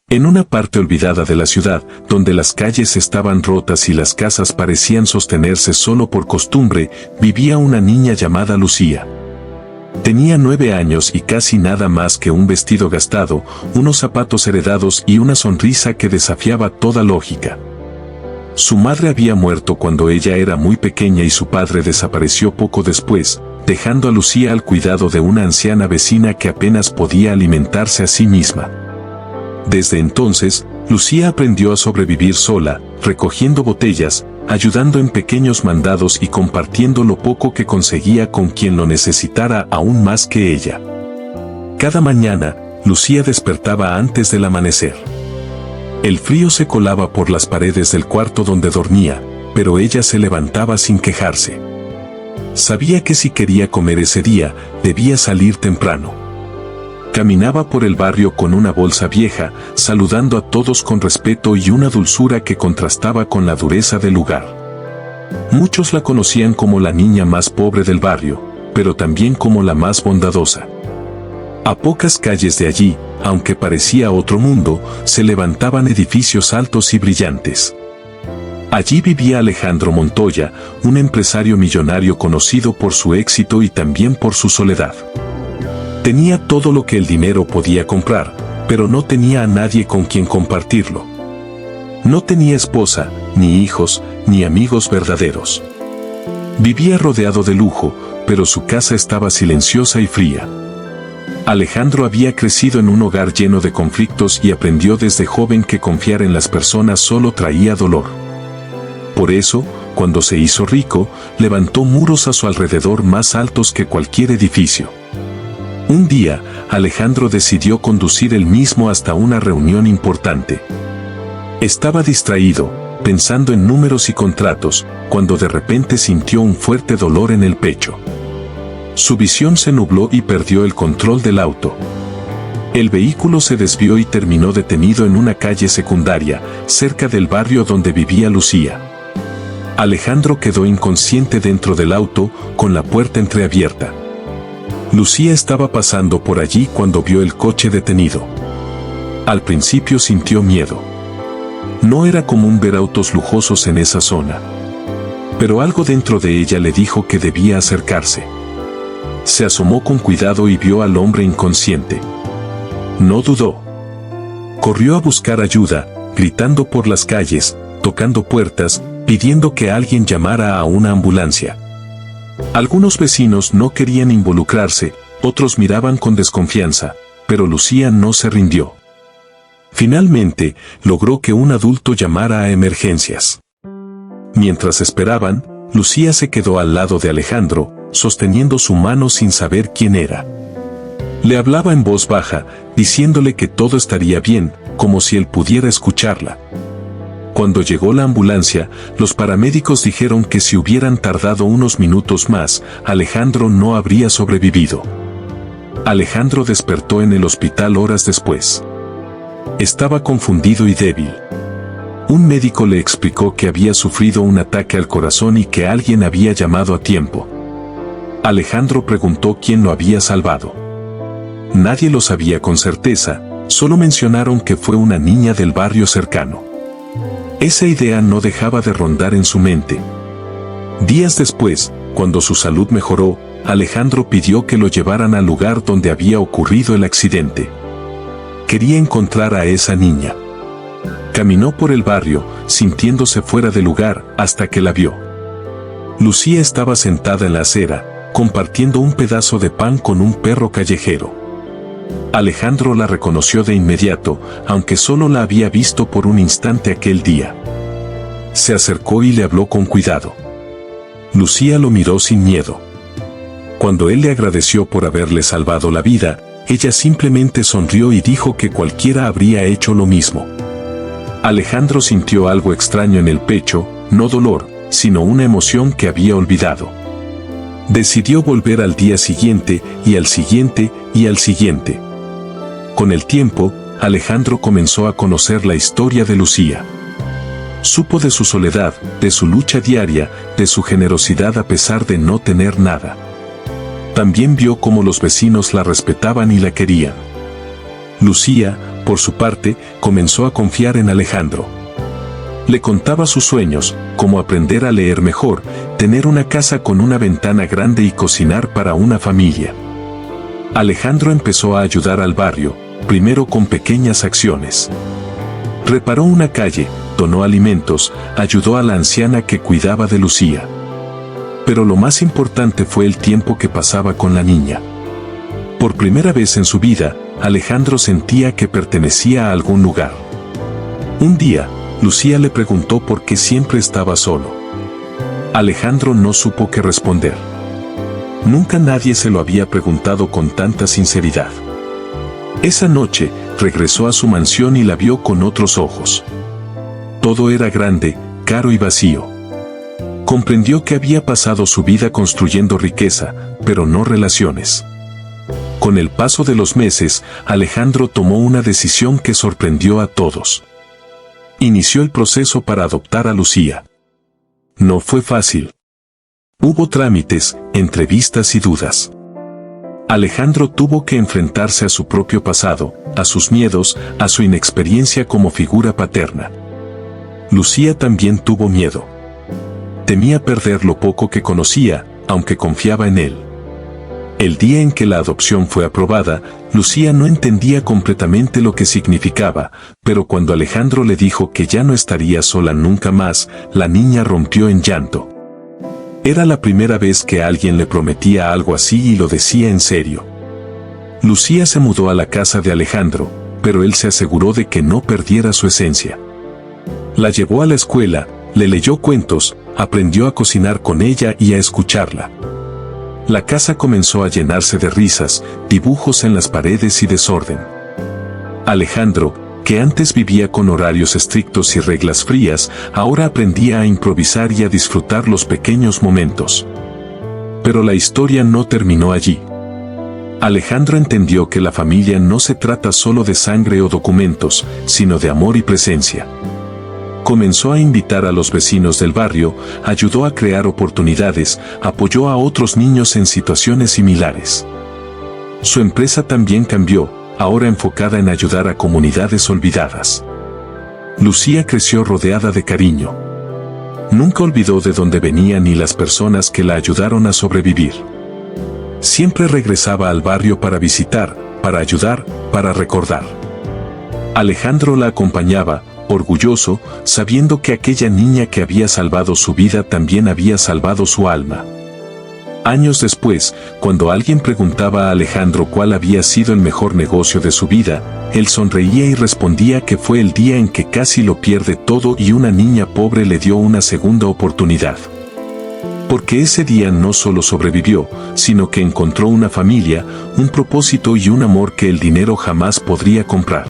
En una parte olvidada de la ciudad, donde las calles estaban rotas y las casas parecían sostenerse solo por costumbre, vivía una niña llamada Lucía. Tenía 9 años y casi nada más que un vestido gastado, unos zapatos heredados y una sonrisa que desafiaba toda lógica. Su madre había muerto cuando ella era muy pequeña y su padre desapareció poco después, dejando a Lucía al cuidado de una anciana vecina que apenas podía alimentarse a sí misma. Desde entonces, Lucía aprendió a sobrevivir sola, recogiendo botellas, ayudando en pequeños mandados y compartiendo lo poco que conseguía con quien lo necesitara aún más que ella. Cada mañana, Lucía despertaba antes del amanecer. El frío se colaba por las paredes del cuarto donde dormía, pero ella se levantaba sin quejarse. Sabía que si quería comer ese día, debía salir temprano. Caminaba por el barrio con una bolsa vieja, saludando a todos con respeto y una dulzura que contrastaba con la dureza del lugar. Muchos la conocían como la niña más pobre del barrio, pero también como la más bondadosa. A pocas calles de allí, aunque parecía otro mundo, se levantaban edificios altos y brillantes. Allí vivía Alejandro Montoya, un empresario millonario conocido por su éxito y también por su soledad. Tenía todo lo que el dinero podía comprar, pero no tenía a nadie con quien compartirlo. No tenía esposa, ni hijos, ni amigos verdaderos. Vivía rodeado de lujo, pero su casa estaba silenciosa y fría. Alejandro había crecido en un hogar lleno de conflictos y aprendió desde joven que confiar en las personas solo traía dolor. Por eso, cuando se hizo rico, levantó muros a su alrededor más altos que cualquier edificio. Un día, Alejandro decidió conducir él mismo hasta una reunión importante. Estaba distraído, pensando en números y contratos, cuando de repente sintió un fuerte dolor en el pecho. Su visión se nubló y perdió el control del auto. El vehículo se desvió y terminó detenido en una calle secundaria, cerca del barrio donde vivía Lucía. Alejandro quedó inconsciente dentro del auto, con la puerta entreabierta. Lucía estaba pasando por allí cuando vio el coche detenido. Al principio sintió miedo. No era común ver autos lujosos en esa zona. Pero algo dentro de ella le dijo que debía acercarse. Se asomó con cuidado y vio al hombre inconsciente. No dudó. Corrió a buscar ayuda, gritando por las calles, tocando puertas, pidiendo que alguien llamara a una ambulancia. Algunos vecinos no querían involucrarse, otros miraban con desconfianza, pero Lucía no se rindió. Finalmente, logró que un adulto llamara a emergencias. Mientras esperaban, Lucía se quedó al lado de Alejandro, sosteniendo su mano sin saber quién era. Le hablaba en voz baja, diciéndole que todo estaría bien, como si él pudiera escucharla. Cuando llegó la ambulancia, los paramédicos dijeron que si hubieran tardado unos minutos más, Alejandro no habría sobrevivido. Alejandro despertó en el hospital horas después. Estaba confundido y débil. Un médico le explicó que había sufrido un ataque al corazón y que alguien había llamado a tiempo. Alejandro preguntó quién lo había salvado. Nadie lo sabía con certeza, solo mencionaron que fue una niña del barrio cercano. Esa idea no dejaba de rondar en su mente. Días después, cuando su salud mejoró, Alejandro pidió que lo llevaran al lugar donde había ocurrido el accidente. Quería encontrar a esa niña. Caminó por el barrio, sintiéndose fuera de lugar, hasta que la vio. Lucía estaba sentada en la acera, compartiendo un pedazo de pan con un perro callejero. Alejandro la reconoció de inmediato, aunque solo la había visto por un instante aquel día. Se acercó y le habló con cuidado. Lucía lo miró sin miedo. Cuando él le agradeció por haberle salvado la vida, ella simplemente sonrió y dijo que cualquiera habría hecho lo mismo. Alejandro sintió algo extraño en el pecho, no dolor, sino una emoción que había olvidado. Decidió volver al día siguiente, y al siguiente, y al siguiente. Con el tiempo, Alejandro comenzó a conocer la historia de Lucía. Supo de su soledad, de su lucha diaria, de su generosidad a pesar de no tener nada. También vio cómo los vecinos la respetaban y la querían. Lucía, Por su parte, comenzó a confiar en Alejandro. Le contaba sus sueños, como aprender a leer mejor, tener una casa con una ventana grande y cocinar para una familia. Alejandro empezó a ayudar al barrio, primero con pequeñas acciones. Reparó una calle, donó alimentos, ayudó a la anciana que cuidaba de Lucía. Pero lo más importante fue el tiempo que pasaba con la niña. Por primera vez en su vida, Alejandro sentía que pertenecía a algún lugar. Un día, Lucía le preguntó por qué siempre estaba solo. Alejandro no supo qué responder. Nunca nadie se lo había preguntado con tanta sinceridad. Esa noche, regresó a su mansión y la vio con otros ojos. Todo era grande, caro y vacío. Comprendió que había pasado su vida construyendo riqueza, pero no relaciones. Con el paso de los meses, Alejandro tomó una decisión que sorprendió a todos. Inició el proceso para adoptar a Lucía. No fue fácil. Hubo trámites, entrevistas y dudas. Alejandro tuvo que enfrentarse a su propio pasado, a sus miedos, a su inexperiencia como figura paterna. Lucía también tuvo miedo. Temía perder lo poco que conocía, aunque confiaba en él. El día en que la adopción fue aprobada, Lucía no entendía completamente lo que significaba, pero cuando Alejandro le dijo que ya no estaría sola nunca más, la niña rompió en llanto. Era la primera vez que alguien le prometía algo así y lo decía en serio. Lucía se mudó a la casa de Alejandro, pero él se aseguró de que no perdiera su esencia. La llevó a la escuela, le leyó cuentos, aprendió a cocinar con ella y a escucharla. La casa comenzó a llenarse de risas, dibujos en las paredes y desorden. Alejandro, que antes vivía con horarios estrictos y reglas frías, ahora aprendía a improvisar y a disfrutar los pequeños momentos. Pero la historia no terminó allí. Alejandro entendió que la familia no se trata solo de sangre o documentos, sino de amor y presencia. Comenzó a invitar a los vecinos del barrio, ayudó a crear oportunidades, apoyó a otros niños en situaciones similares. Su empresa también cambió, ahora enfocada en ayudar a comunidades olvidadas. Lucía creció rodeada de cariño. Nunca olvidó de dónde venía ni las personas que la ayudaron a sobrevivir. Siempre regresaba al barrio para visitar, para ayudar, para recordar. Alejandro la acompañaba, orgulloso, sabiendo que aquella niña que había salvado su vida también había salvado su alma. Años después, cuando alguien preguntaba a Alejandro cuál había sido el mejor negocio de su vida, él sonreía y respondía que fue el día en que casi lo pierde todo y una niña pobre le dio una segunda oportunidad. Porque ese día no solo sobrevivió, sino que encontró una familia, un propósito y un amor que el dinero jamás podría comprar.